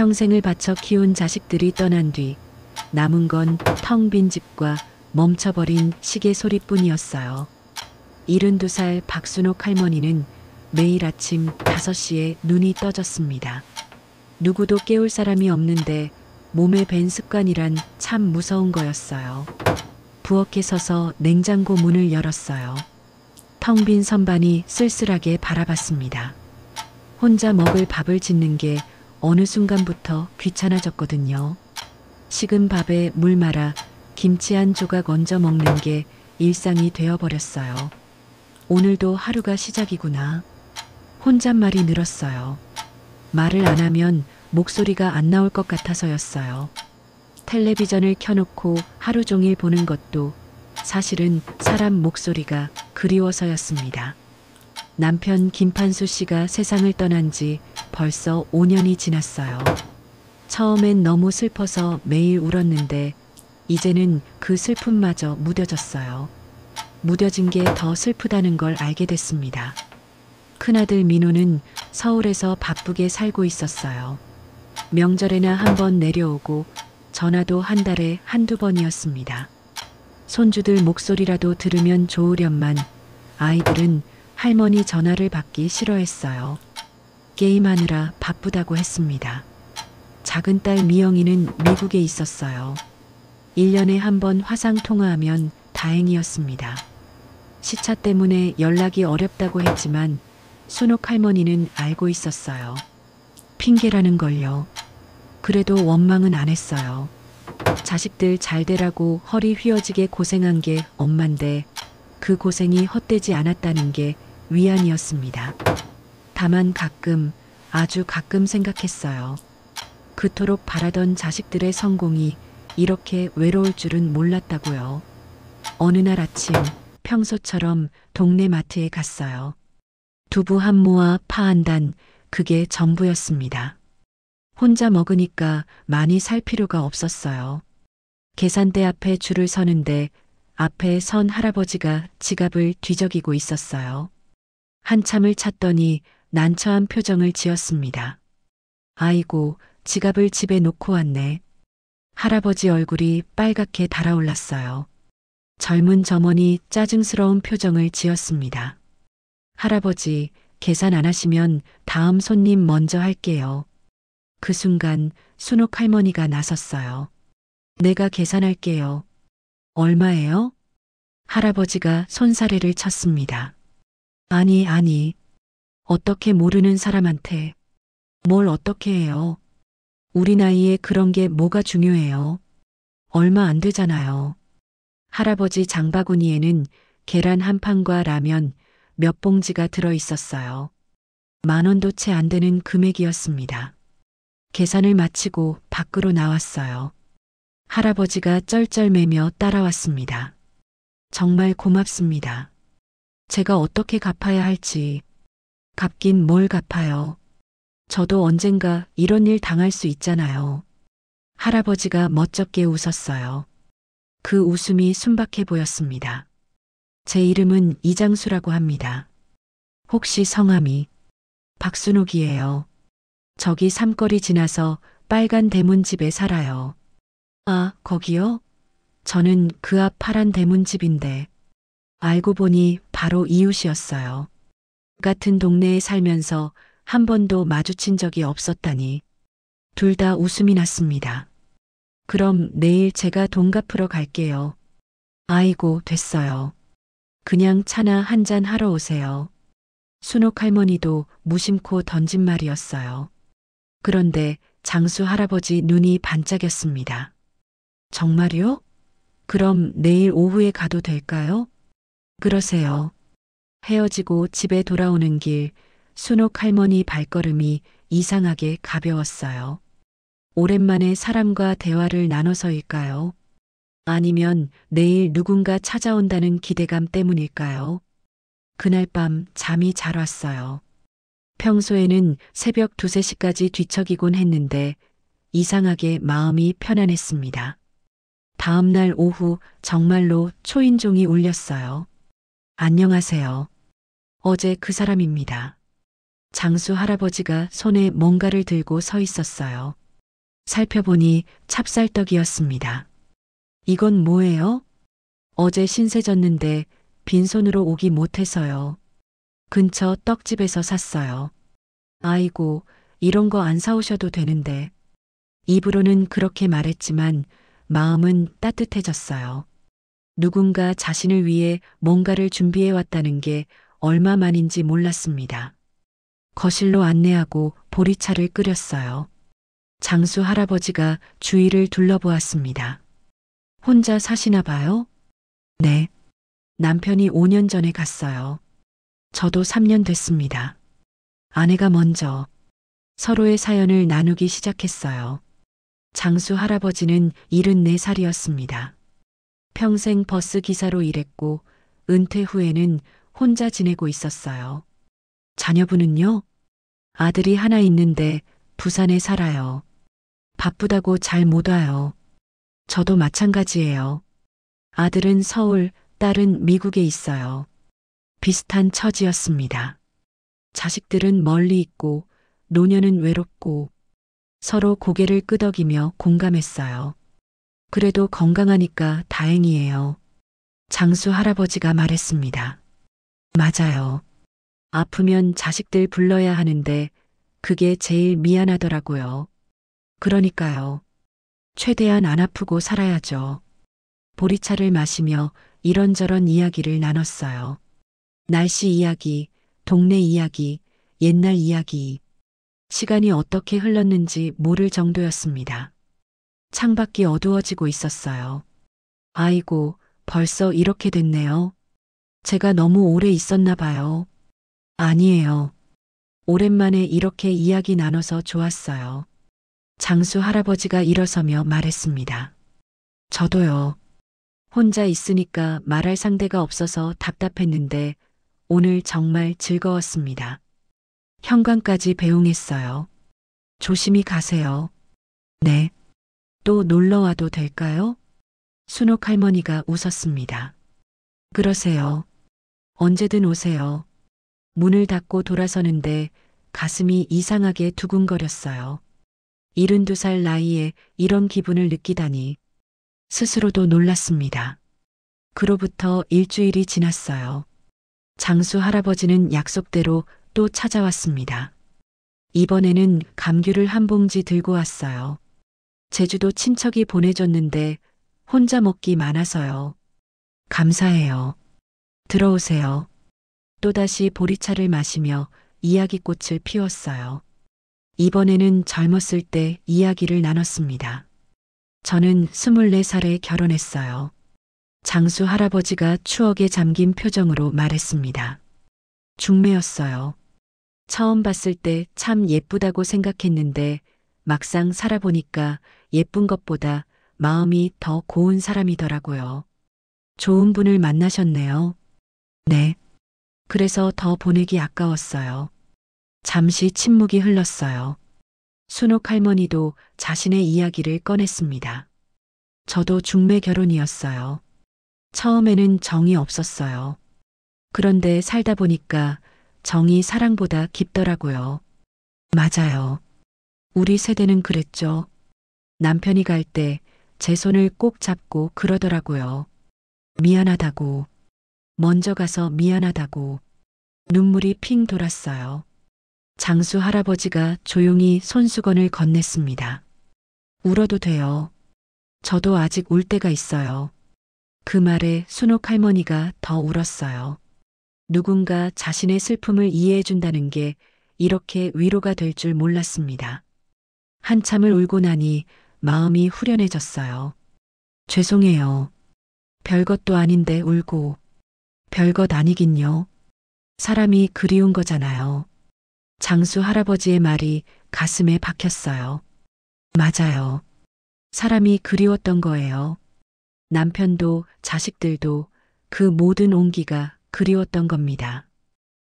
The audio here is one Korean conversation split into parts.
평생을 바쳐 키운 자식들이 떠난 뒤 남은 건 텅 빈 집과 멈춰버린 시계 소리뿐이었어요. 72살 박순옥 할머니는 매일 아침 5시에 눈이 떠졌습니다. 누구도 깨울 사람이 없는데 몸에 밴 습관이란 참 무서운 거였어요. 부엌에 서서 냉장고 문을 열었어요. 텅 빈 선반이 쓸쓸하게 바라봤습니다. 혼자 먹을 밥을 짓는 게 어느 순간부터 귀찮아졌거든요. 식은 밥에 물 말아 김치 한 조각 얹어 먹는 게 일상이 되어버렸어요. 오늘도 하루가 시작이구나. 혼잣말이 늘었어요. 말을 안 하면 목소리가 안 나올 것 같아서였어요. 텔레비전을 켜놓고 하루 종일 보는 것도 사실은 사람 목소리가 그리워서였습니다. 남편 김판수 씨가 세상을 떠난 지 벌써 5년이 지났어요. 처음엔 너무 슬퍼서 매일 울었는데 이제는 그 슬픔마저 무뎌졌어요. 무뎌진 게 더 슬프다는 걸 알게 됐습니다. 큰아들 민호는 서울에서 바쁘게 살고 있었어요. 명절에나 한 번 내려오고 전화도 한 달에 한두 번이었습니다. 손주들 목소리라도 들으면 좋으련만 아이들은 할머니 전화를 받기 싫어했어요. 게임하느라 바쁘다고 했습니다. 작은 딸 미영이는 미국에 있었어요. 1년에 한 번 화상 통화하면 다행이었습니다. 시차 때문에 연락이 어렵다고 했지만 순옥 할머니는 알고 있었어요. 핑계라는 걸요. 그래도 원망은 안 했어요. 자식들 잘 되라고 허리 휘어지게 고생한 게 엄만데 그 고생이 헛되지 않았다는 게 위안이었습니다. 다만 가끔, 아주 가끔 생각했어요. 그토록 바라던 자식들의 성공이 이렇게 외로울 줄은 몰랐다고요. 어느 날 아침 평소처럼 동네 마트에 갔어요. 두부 한 모와 파 한 단, 그게 전부였습니다. 혼자 먹으니까 많이 살 필요가 없었어요. 계산대 앞에 줄을 서는데 앞에 선 할아버지가 지갑을 뒤적이고 있었어요. 한참을 찾더니 난처한 표정을 지었습니다. 아이고, 지갑을 집에 놓고 왔네. 할아버지 얼굴이 빨갛게 달아올랐어요. 젊은 점원이 짜증스러운 표정을 지었습니다. 할아버지, 계산 안 하시면 다음 손님 먼저 할게요. 그 순간 순옥 할머니가 나섰어요. 내가 계산할게요. 얼마예요? 할아버지가 손사래를 쳤습니다. 아니, 어떻게 모르는 사람한테 뭘 어떻게 해요? 우리 나이에 그런 게 뭐가 중요해요? 얼마 안 되잖아요. 할아버지 장바구니에는 계란 한 판과 라면 몇 봉지가 들어 있었어요. 10,000원도 채 안 되는 금액이었습니다. 계산을 마치고 밖으로 나왔어요. 할아버지가 쩔쩔매며 따라왔습니다. 정말 고맙습니다. 제가 어떻게 갚아야 할지. 갚긴 뭘 갚아요. 저도 언젠가 이런 일 당할 수 있잖아요. 할아버지가 멋쩍게 웃었어요. 그 웃음이 순박해 보였습니다. 제 이름은 이장수라고 합니다. 혹시 성함이? 박순옥이에요. 저기 삼거리 지나서 빨간 대문집에 살아요. 아, 거기요? 저는 그 앞 파란 대문집인데. 알고 보니 바로 이웃이었어요. 같은 동네에 살면서 한 번도 마주친 적이 없었다니. 둘 다 웃음이 났습니다. 그럼 내일 제가 돈 갚으러 갈게요. 아이고, 됐어요. 그냥 차나 한 잔 하러 오세요. 순옥 할머니도 무심코 던진 말이었어요. 그런데 장수 할아버지 눈이 반짝였습니다. 정말요? 그럼 내일 오후에 가도 될까요? 그러세요. 헤어지고 집에 돌아오는 길 순옥 할머니 발걸음이 이상하게 가벼웠어요. 오랜만에 사람과 대화를 나눠서일까요? 아니면 내일 누군가 찾아온다는 기대감 때문일까요? 그날 밤 잠이 잘 왔어요. 평소에는 새벽 2, 3시까지 뒤척이곤 했는데 이상하게 마음이 편안했습니다. 다음 날 오후 정말로 초인종이 울렸어요. 안녕하세요. 어제 그 사람입니다. 장수 할아버지가 손에 뭔가를 들고 서 있었어요. 살펴보니 찹쌀떡이었습니다. 이건 뭐예요? 어제 신세 졌는데 빈손으로 오기 못해서요. 근처 떡집에서 샀어요. 아이고, 이런 거 안 사오셔도 되는데. 입으로는 그렇게 말했지만 마음은 따뜻해졌어요. 누군가 자신을 위해 뭔가를 준비해 왔다는 게 얼마만인지 몰랐습니다. 거실로 안내하고 보리차를 끓였어요. 장수 할아버지가 주위를 둘러보았습니다. 혼자 사시나 봐요? 네. 남편이 5년 전에 갔어요. 저도 3년 됐습니다. 아내가 먼저 서로의 사연을 나누기 시작했어요. 장수 할아버지는 74살이었습니다. 평생 버스 기사로 일했고 은퇴 후에는 혼자 지내고 있었어요. 자녀분은요? 아들이 하나 있는데 부산에 살아요. 바쁘다고 잘 못 와요. 저도 마찬가지예요. 아들은 서울, 딸은 미국에 있어요. 비슷한 처지였습니다. 자식들은 멀리 있고 노년은 외롭고 서로 고개를 끄덕이며 공감했어요. 그래도 건강하니까 다행이에요. 장수 할아버지가 말했습니다. 맞아요. 아프면 자식들 불러야 하는데 그게 제일 미안하더라고요. 그러니까요. 최대한 안 아프고 살아야죠. 보리차를 마시며 이런저런 이야기를 나눴어요. 날씨 이야기, 동네 이야기, 옛날 이야기. 시간이 어떻게 흘렀는지 모를 정도였습니다. 창밖이 어두워지고 있었어요. 아이고, 벌써 이렇게 됐네요. 제가 너무 오래 있었나 봐요. 아니에요. 오랜만에 이렇게 이야기 나눠서 좋았어요. 장수 할아버지가 일어서며 말했습니다. 저도요. 혼자 있으니까 말할 상대가 없어서 답답했는데 오늘 정말 즐거웠습니다. 현관까지 배웅했어요. 조심히 가세요. 네. 또 놀러 와도 될까요? 순옥 할머니가 웃었습니다. 그러세요. 언제든 오세요. 문을 닫고 돌아서는데 가슴이 이상하게 두근거렸어요. 72살 나이에 이런 기분을 느끼다니 스스로도 놀랐습니다. 그로부터 일주일이 지났어요. 장수 할아버지는 약속대로 또 찾아왔습니다. 이번에는 감귤을 한 봉지 들고 왔어요. 제주도 친척이 보내줬는데 혼자 먹기 많아서요. 감사해요. 들어오세요. 또다시 보리차를 마시며 이야기꽃을 피웠어요. 이번에는 젊었을 때 이야기를 나눴습니다. 저는 24살에 결혼했어요. 장수 할아버지가 추억에 잠긴 표정으로 말했습니다. 중매였어요. 처음 봤을 때 참 예쁘다고 생각했는데 막상 살아보니까 예쁜 것보다 마음이 더 고운 사람이더라고요. 좋은 분을 만나셨네요. 네. 그래서 더 보내기 아까웠어요. 잠시 침묵이 흘렀어요. 순옥 할머니도 자신의 이야기를 꺼냈습니다. 저도 중매 결혼이었어요. 처음에는 정이 없었어요. 그런데 살다 보니까 정이 사랑보다 깊더라고요. 맞아요. 우리 세대는 그랬죠. 남편이 갈 때 제 손을 꼭 잡고 그러더라고요. 미안하다고. 먼저 가서 미안하다고. 눈물이 핑 돌았어요. 장수 할아버지가 조용히 손수건을 건넸습니다. 울어도 돼요. 저도 아직 울 때가 있어요. 그 말에 순옥 할머니가 더 울었어요. 누군가 자신의 슬픔을 이해해준다는 게 이렇게 위로가 될 줄 몰랐습니다. 한참을 울고 나니 마음이 후련해졌어요. 죄송해요. 별것도 아닌데 울고. 별것 아니긴요. 사람이 그리운 거잖아요. 장수 할아버지의 말이 가슴에 박혔어요. 맞아요. 사람이 그리웠던 거예요. 남편도 자식들도 그 모든 온기가 그리웠던 겁니다.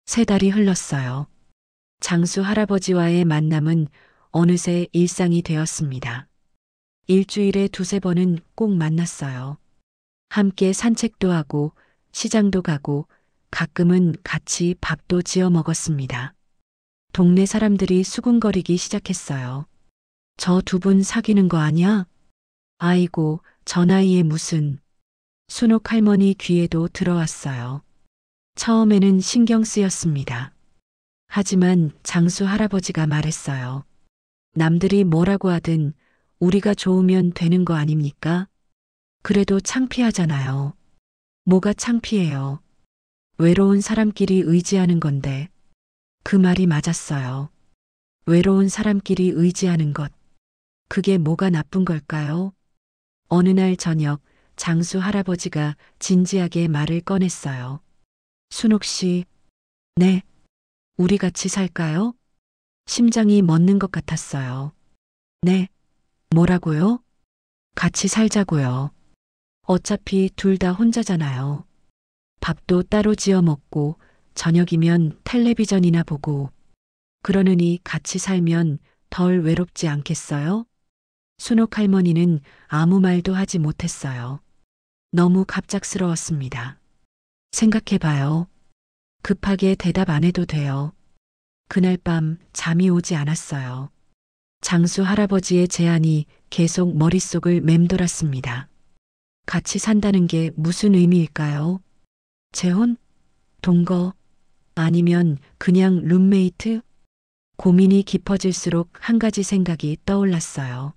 3달이 흘렀어요. 장수 할아버지와의 만남은 어느새 일상이 되었습니다. 일주일에 2~3번은 꼭 만났어요. 함께 산책도 하고 시장도 가고 가끔은 같이 밥도 지어 먹었습니다. 동네 사람들이 수군거리기 시작했어요. 저 두 분 사귀는 거 아니야? 아이고, 저 나이에 무슨. 순옥 할머니 귀에도 들어왔어요. 처음에는 신경 쓰였습니다. 하지만 장수 할아버지가 말했어요. 남들이 뭐라고 하든 우리가 좋으면 되는 거 아닙니까? 그래도 창피하잖아요. 뭐가 창피해요? 외로운 사람끼리 의지하는 건데. 그 말이 맞았어요. 외로운 사람끼리 의지하는 것. 그게 뭐가 나쁜 걸까요? 어느 날 저녁 장수 할아버지가 진지하게 말을 꺼냈어요. 순옥 씨, 네, 우리 같이 살까요? 심장이 멎는 것 같았어요. 네, 뭐라고요? 같이 살자고요. 어차피 둘 다 혼자잖아요. 밥도 따로 지어 먹고 저녁이면 텔레비전이나 보고 그러느니 같이 살면 덜 외롭지 않겠어요? 순옥 할머니는 아무 말도 하지 못했어요. 너무 갑작스러웠습니다. 생각해봐요. 급하게 대답 안 해도 돼요. 그날 밤 잠이 오지 않았어요. 장수 할아버지의 제안이 계속 머릿속을 맴돌았습니다. 같이 산다는 게 무슨 의미일까요? 재혼? 동거? 아니면 그냥 룸메이트? 고민이 깊어질수록 한 가지 생각이 떠올랐어요.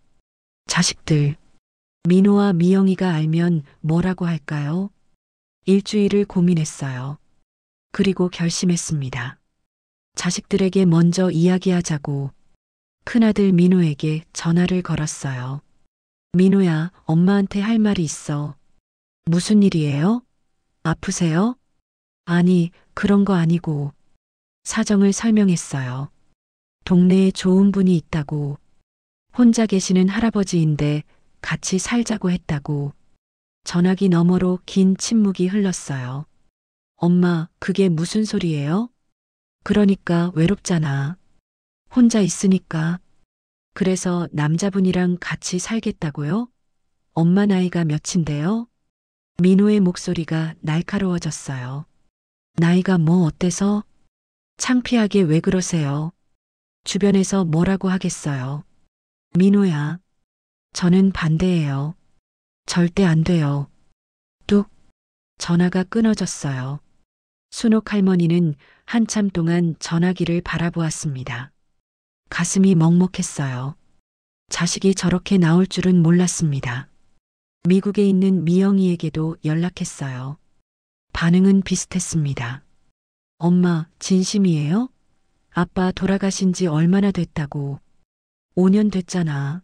자식들. 민호와 미영이가 알면 뭐라고 할까요? 일주일을 고민했어요. 그리고 결심했습니다. 자식들에게 먼저 이야기하자고 큰아들 민호에게 전화를 걸었어요. 민호야, 엄마한테 할 말이 있어. 무슨 일이에요? 아프세요? 아니, 그런 거 아니고. 사정을 설명했어요. 동네에 좋은 분이 있다고. 혼자 계시는 할아버지인데 같이 살자고 했다고. 전화기 너머로 긴 침묵이 흘렀어요. 엄마, 그게 무슨 소리예요? 그러니까 외롭잖아. 혼자 있으니까. 그래서 남자분이랑 같이 살겠다고요? 엄마 나이가 몇인데요? 민호의 목소리가 날카로워졌어요. 나이가 뭐 어때서? 창피하게 왜 그러세요? 주변에서 뭐라고 하겠어요? 민호야, 저는 반대예요. 절대 안 돼요. 뚝, 전화가 끊어졌어요. 순옥 할머니는 한참 동안 전화기를 바라보았습니다. 가슴이 먹먹했어요. 자식이 저렇게 나올 줄은 몰랐습니다. 미국에 있는 미영이에게도 연락했어요. 반응은 비슷했습니다. 엄마, 진심이에요? 아빠 돌아가신 지 얼마나 됐다고. 5년 됐잖아.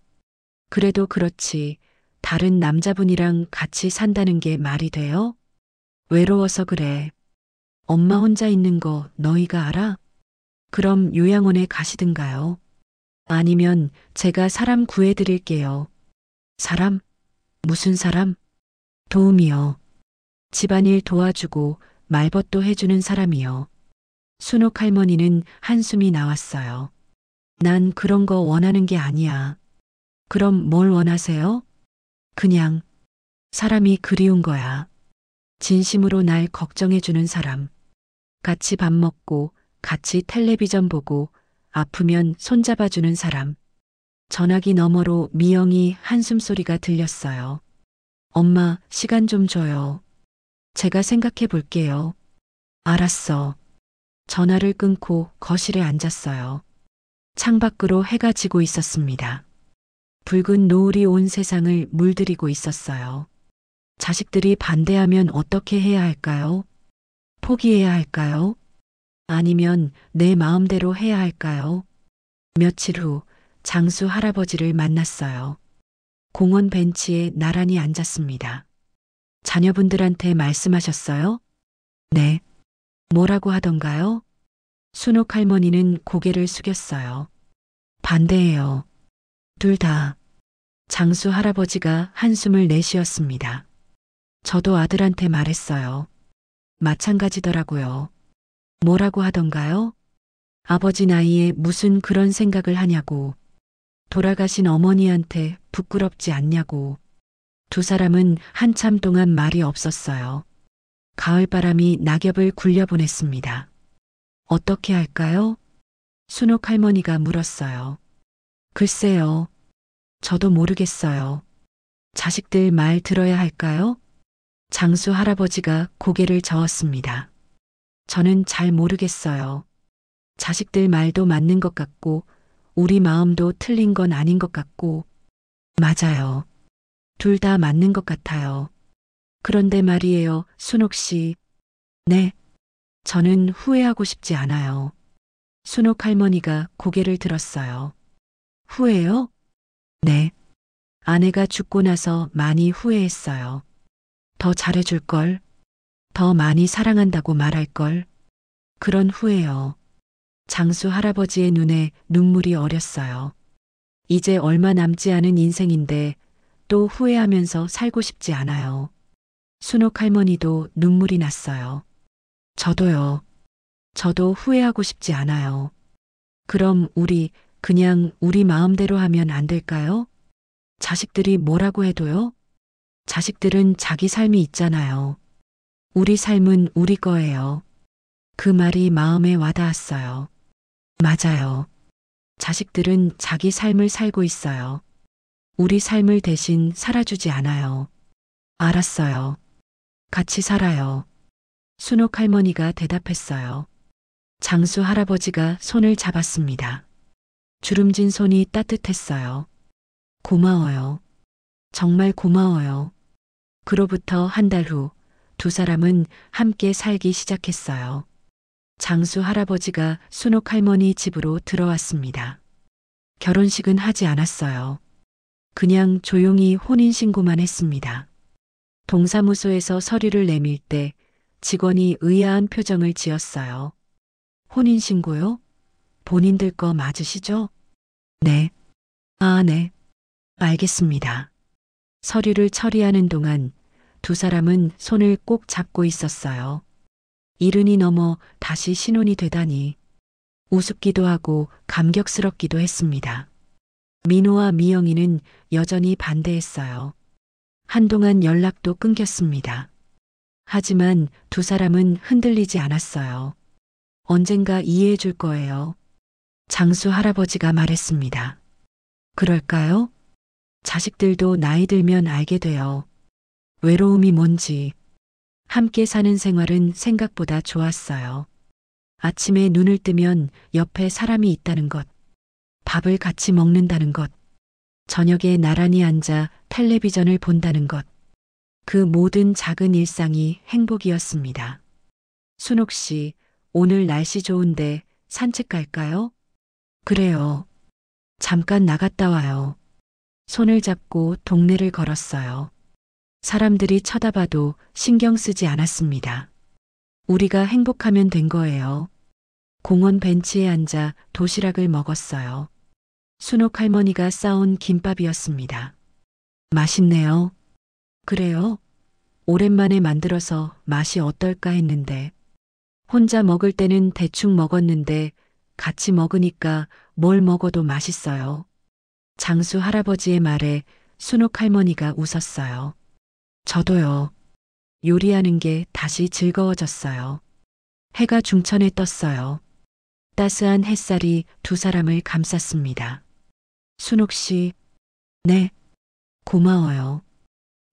그래도 그렇지. 다른 남자분이랑 같이 산다는 게 말이 돼요? 외로워서 그래. 엄마 혼자 있는 거 너희가 알아? 그럼 요양원에 가시든가요. 아니면 제가 사람 구해드릴게요. 사람? 무슨 사람? 도움이요. 집안일 도와주고 말벗도 해주는 사람이요. 순옥 할머니는 한숨이 나왔어요. 난 그런 거 원하는 게 아니야. 그럼 뭘 원하세요? 그냥 사람이 그리운 거야. 진심으로 날 걱정해주는 사람. 같이 밥 먹고 같이 텔레비전 보고 아프면 손잡아주는 사람. 전화기 너머로 미영이 한숨소리가 들렸어요. 엄마, 시간 좀 줘요. 제가 생각해 볼게요. 알았어. 전화를 끊고 거실에 앉았어요. 창밖으로 해가 지고 있었습니다. 붉은 노을이 온 세상을 물들이고 있었어요. 자식들이 반대하면 어떻게 해야 할까요? 포기해야 할까요? 아니면 내 마음대로 해야 할까요? 며칠 후 장수 할아버지를 만났어요. 공원 벤치에 나란히 앉았습니다. 자녀분들한테 말씀하셨어요? 네. 뭐라고 하던가요? 순옥 할머니는 고개를 숙였어요. 반대해요. 둘 다. 장수 할아버지가 한숨을 내쉬었습니다. 저도 아들한테 말했어요. 마찬가지더라고요. 뭐라고 하던가요? 아버지 나이에 무슨 그런 생각을 하냐고. 돌아가신 어머니한테 부끄럽지 않냐고. 두 사람은 한참 동안 말이 없었어요. 가을바람이 낙엽을 굴려보냈습니다. 어떻게 할까요? 순옥 할머니가 물었어요. 글쎄요. 저도 모르겠어요. 자식들 말 들어야 할까요? 장수 할아버지가 고개를 저었습니다. 저는 잘 모르겠어요. 자식들 말도 맞는 것 같고, 우리 마음도 틀린 건 아닌 것 같고, 맞아요. 둘 다 맞는 것 같아요. 그런데 말이에요, 순옥 씨. 네, 저는 후회하고 싶지 않아요. 순옥 할머니가 고개를 들었어요. 후회요? 네. 아내가 죽고 나서 많이 후회했어요. 더 잘해줄 걸, 더 많이 사랑한다고 말할 걸. 그런 후회요. 장수 할아버지의 눈에 눈물이 어렸어요. 이제 얼마 남지 않은 인생인데 또 후회하면서 살고 싶지 않아요. 순옥 할머니도 눈물이 났어요. 저도요. 저도 후회하고 싶지 않아요. 그럼 우리 그냥 우리 마음대로 하면 안 될까요? 자식들이 뭐라고 해도요? 자식들은 자기 삶이 있잖아요. 우리 삶은 우리 거예요. 그 말이 마음에 와닿았어요. 맞아요. 자식들은 자기 삶을 살고 있어요. 우리 삶을 대신 살아주지 않아요. 알았어요. 같이 살아요. 순옥 할머니가 대답했어요. 장수 할아버지가 손을 잡았습니다. 주름진 손이 따뜻했어요. 고마워요. 정말 고마워요. 그로부터 한 달 후 두 사람은 함께 살기 시작했어요. 장수 할아버지가 순옥 할머니 집으로 들어왔습니다. 결혼식은 하지 않았어요. 그냥 조용히 혼인신고만 했습니다. 동사무소에서 서류를 내밀 때 직원이 의아한 표정을 지었어요. 혼인신고요? 본인들 거 맞으시죠? 네. 아, 네. 알겠습니다. 서류를 처리하는 동안 두 사람은 손을 꼭 잡고 있었어요. 70이 넘어 다시 신혼이 되다니 우습기도 하고 감격스럽기도 했습니다. 민호와 미영이는 여전히 반대했어요. 한동안 연락도 끊겼습니다. 하지만 두 사람은 흔들리지 않았어요. 언젠가 이해해 줄 거예요. 장수 할아버지가 말했습니다. 그럴까요? 자식들도 나이 들면 알게 돼요. 외로움이 뭔지. 함께 사는 생활은 생각보다 좋았어요. 아침에 눈을 뜨면 옆에 사람이 있다는 것. 밥을 같이 먹는다는 것. 저녁에 나란히 앉아 텔레비전을 본다는 것. 그 모든 작은 일상이 행복이었습니다. 순옥 씨, 오늘 날씨 좋은데 산책 갈까요? 그래요. 잠깐 나갔다 와요. 손을 잡고 동네를 걸었어요. 사람들이 쳐다봐도 신경 쓰지 않았습니다. 우리가 행복하면 된 거예요. 공원 벤치에 앉아 도시락을 먹었어요. 순옥 할머니가 싸온 김밥이었습니다. 맛있네요. 그래요? 오랜만에 만들어서 맛이 어떨까 했는데, 혼자 먹을 때는 대충 먹었는데 같이 먹으니까 뭘 먹어도 맛있어요. 장수 할아버지의 말에 순옥 할머니가 웃었어요. 저도요. 요리하는 게 다시 즐거워졌어요. 해가 중천에 떴어요. 따스한 햇살이 두 사람을 감쌌습니다. 순옥 씨, 네, 고마워요.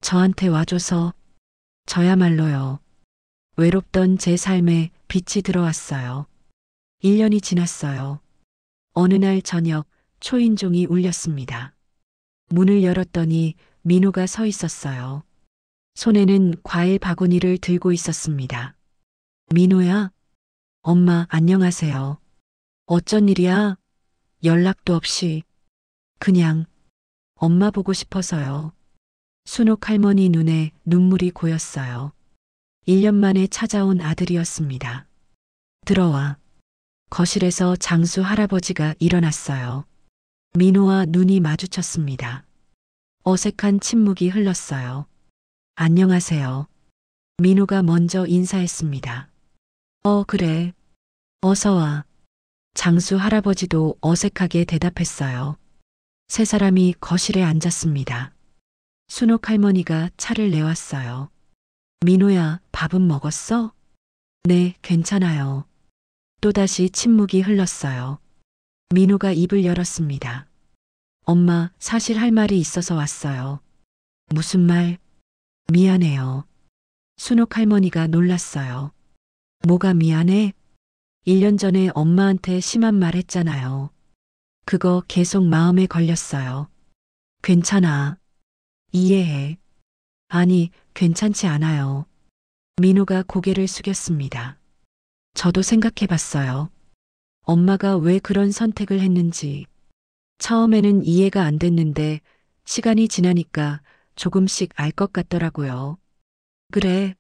저한테 와줘서, 저야말로요. 외롭던 제 삶에 빛이 들어왔어요. 1년이 지났어요. 어느 날 저녁 초인종이 울렸습니다. 문을 열었더니 민호가 서 있었어요. 손에는 과일 바구니를 들고 있었습니다. 민호야, 엄마 안녕하세요. 어쩐 일이야? 연락도 없이. 그냥 엄마 보고 싶어서요. 순옥 할머니 눈에 눈물이 고였어요. 1년 만에 찾아온 아들이었습니다. 들어와. 거실에서 장수 할아버지가 일어났어요. 민호와 눈이 마주쳤습니다. 어색한 침묵이 흘렀어요. 안녕하세요. 민호가 먼저 인사했습니다. 그래. 어서 와. 장수 할아버지도 어색하게 대답했어요. 세 사람이 거실에 앉았습니다. 순옥 할머니가 차를 내왔어요. 민호야, 밥은 먹었어? 네, 괜찮아요. 또다시 침묵이 흘렀어요. 민호가 입을 열었습니다. 엄마, 사실 할 말이 있어서 왔어요. 무슨 말? 미안해요. 순옥 할머니가 놀랐어요. 뭐가 미안해? 1년 전에 엄마한테 심한 말 했잖아요. 그거 계속 마음에 걸렸어요. 괜찮아. 이해해. 아니, 괜찮지 않아요. 민호가 고개를 숙였습니다. 저도 생각해 봤어요. 엄마가 왜 그런 선택을 했는지. 처음에는 이해가 안 됐는데 시간이 지나니까 조금씩 알 것 같더라고요. 그래.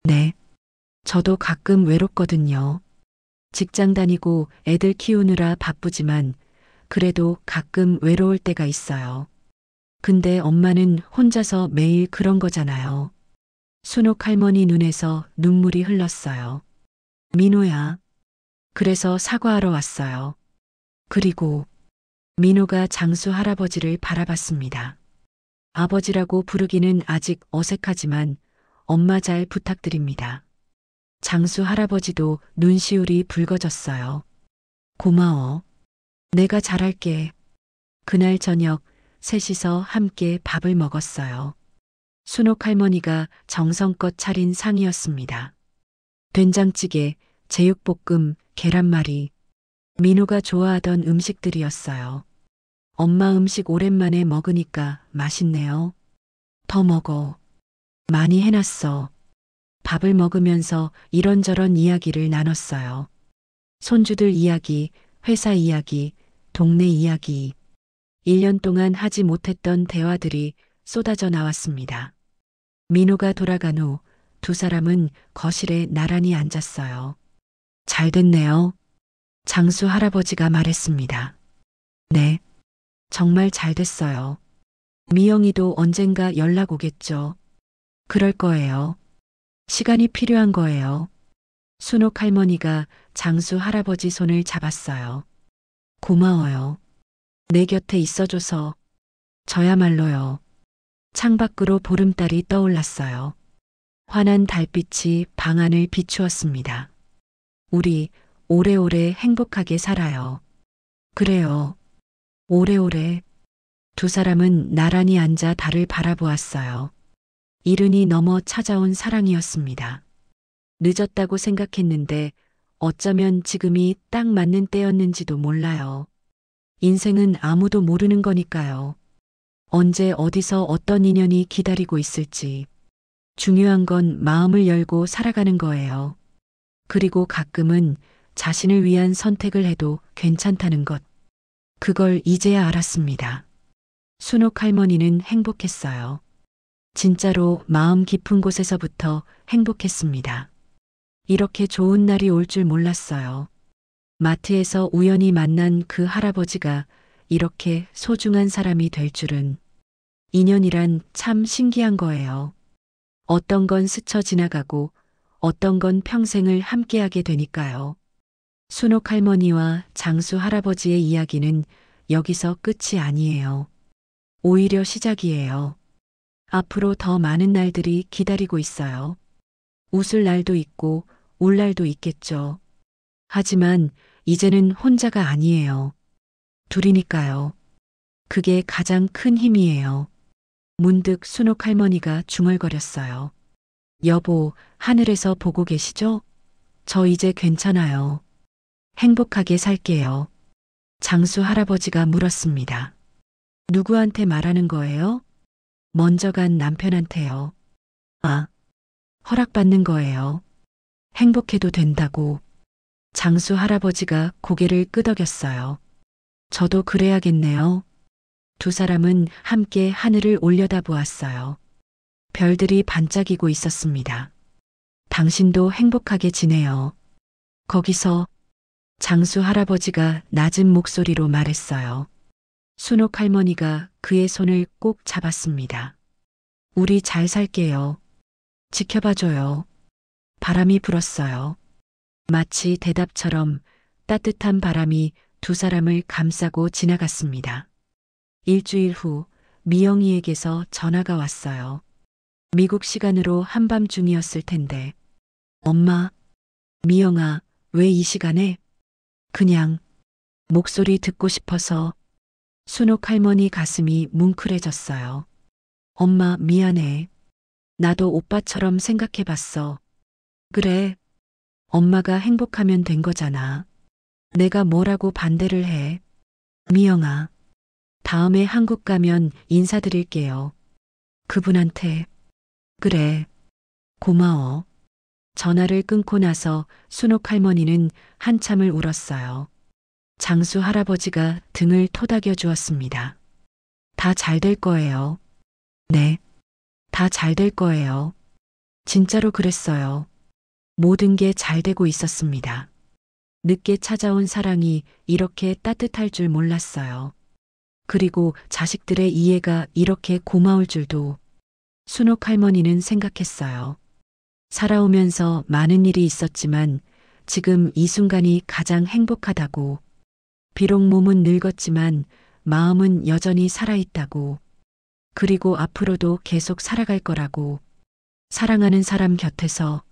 네. 저도 가끔 외롭거든요. 직장 다니고 애들 키우느라 바쁘지만 그래도 가끔 외로울 때가 있어요. 근데 엄마는 혼자서 매일 그런 거잖아요. 순옥 할머니 눈에서 눈물이 흘렀어요. 민호야. 그래서 사과하러 왔어요. 그리고 민호가 장수 할아버지를 바라봤습니다. 아버지라고 부르기는 아직 어색하지만 엄마 잘 부탁드립니다. 장수 할아버지도 눈시울이 붉어졌어요. 고마워. 내가 잘할게. 그날 저녁 셋이서 함께 밥을 먹었어요. 순옥 할머니가 정성껏 차린 상이었습니다. 된장찌개, 제육볶음, 계란말이, 민호가 좋아하던 음식들이었어요. 엄마 음식 오랜만에 먹으니까 맛있네요. 더 먹어. 많이 해놨어. 밥을 먹으면서 이런저런 이야기를 나눴어요. 손주들 이야기, 회사 이야기, 동네 이야기. 1년 동안 하지 못했던 대화들이 쏟아져 나왔습니다. 민호가 돌아간 후 두 사람은 거실에 나란히 앉았어요. 잘 됐네요. 장수 할아버지가 말했습니다. 네. 정말 잘 됐어요. 미영이도 언젠가 연락 오겠죠. 그럴 거예요. 시간이 필요한 거예요. 순옥 할머니가 장수 할아버지 손을 잡았어요. 고마워요. 내 곁에 있어줘서. 저야말로요. 창밖으로 보름달이 떠올랐어요. 환한 달빛이 방 안을 비추었습니다. 우리 오래오래 행복하게 살아요. 그래요. 오래오래. 두 사람은 나란히 앉아 달을 바라보았어요. 이른이 넘어 찾아온 사랑이었습니다. 늦었다고 생각했는데 어쩌면 지금이 딱 맞는 때였는지도 몰라요. 인생은 아무도 모르는 거니까요. 언제 어디서 어떤 인연이 기다리고 있을지. 중요한 건 마음을 열고 살아가는 거예요. 그리고 가끔은 자신을 위한 선택을 해도 괜찮다는 것. 그걸 이제야 알았습니다. 순옥 할머니는 행복했어요. 진짜로 마음 깊은 곳에서부터 행복했습니다. 이렇게 좋은 날이 올 줄 몰랐어요. 마트에서 우연히 만난 그 할아버지가 이렇게 소중한 사람이 될 줄은. 인연이란 참 신기한 거예요. 어떤 건 스쳐 지나가고 어떤 건 평생을 함께하게 되니까요. 순옥 할머니와 장수 할아버지의 이야기는 여기서 끝이 아니에요. 오히려 시작이에요. 앞으로 더 많은 날들이 기다리고 있어요. 웃을 날도 있고 울 날도 있겠죠. 하지만 이제는 혼자가 아니에요. 둘이니까요. 그게 가장 큰 힘이에요. 문득 순옥 할머니가 중얼거렸어요. 여보, 하늘에서 보고 계시죠? 저 이제 괜찮아요. 행복하게 살게요. 장수 할아버지가 물었습니다. 누구한테 말하는 거예요? 먼저 간 남편한테요. 아, 허락받는 거예요. 행복해도 된다고. 장수 할아버지가 고개를 끄덕였어요. 저도 그래야겠네요. 두 사람은 함께 하늘을 올려다보았어요. 별들이 반짝이고 있었습니다. 당신도 행복하게 지내요. 거기서 장수 할아버지가 낮은 목소리로 말했어요. 순옥 할머니가 그의 손을 꼭 잡았습니다. 우리 잘 살게요. 지켜봐줘요. 바람이 불었어요. 마치 대답처럼 따뜻한 바람이 두 사람을 감싸고 지나갔습니다. 일주일 후 미영이에게서 전화가 왔어요. 미국 시간으로 한밤중이었을 텐데. 엄마, 미영아, 왜 이 시간에? 그냥 목소리 듣고 싶어서. 순옥 할머니 가슴이 뭉클해졌어요. 엄마, 미안해. 나도 오빠처럼 생각해 봤어. 그래. 엄마가 행복하면 된 거잖아. 내가 뭐라고 반대를 해. 미영아, 다음에 한국 가면 인사드릴게요. 그분한테. 그래. 고마워. 전화를 끊고 나서 순옥 할머니는 한참을 울었어요. 장수 할아버지가 등을 토닥여 주었습니다. 다 잘 될 거예요. 네. 다 잘 될 거예요. 진짜로 그랬어요. 모든 게 잘 되고 있었습니다. 늦게 찾아온 사랑이 이렇게 따뜻할 줄 몰랐어요. 그리고 자식들의 이해가 이렇게 고마울 줄도. 순옥 할머니는 생각했어요. 살아오면서 많은 일이 있었지만 지금 이 순간이 가장 행복하다고. 비록 몸은 늙었지만 마음은 여전히 살아있다고. 그리고 앞으로도 계속 살아갈 거라고. 사랑하는 사람 곁에서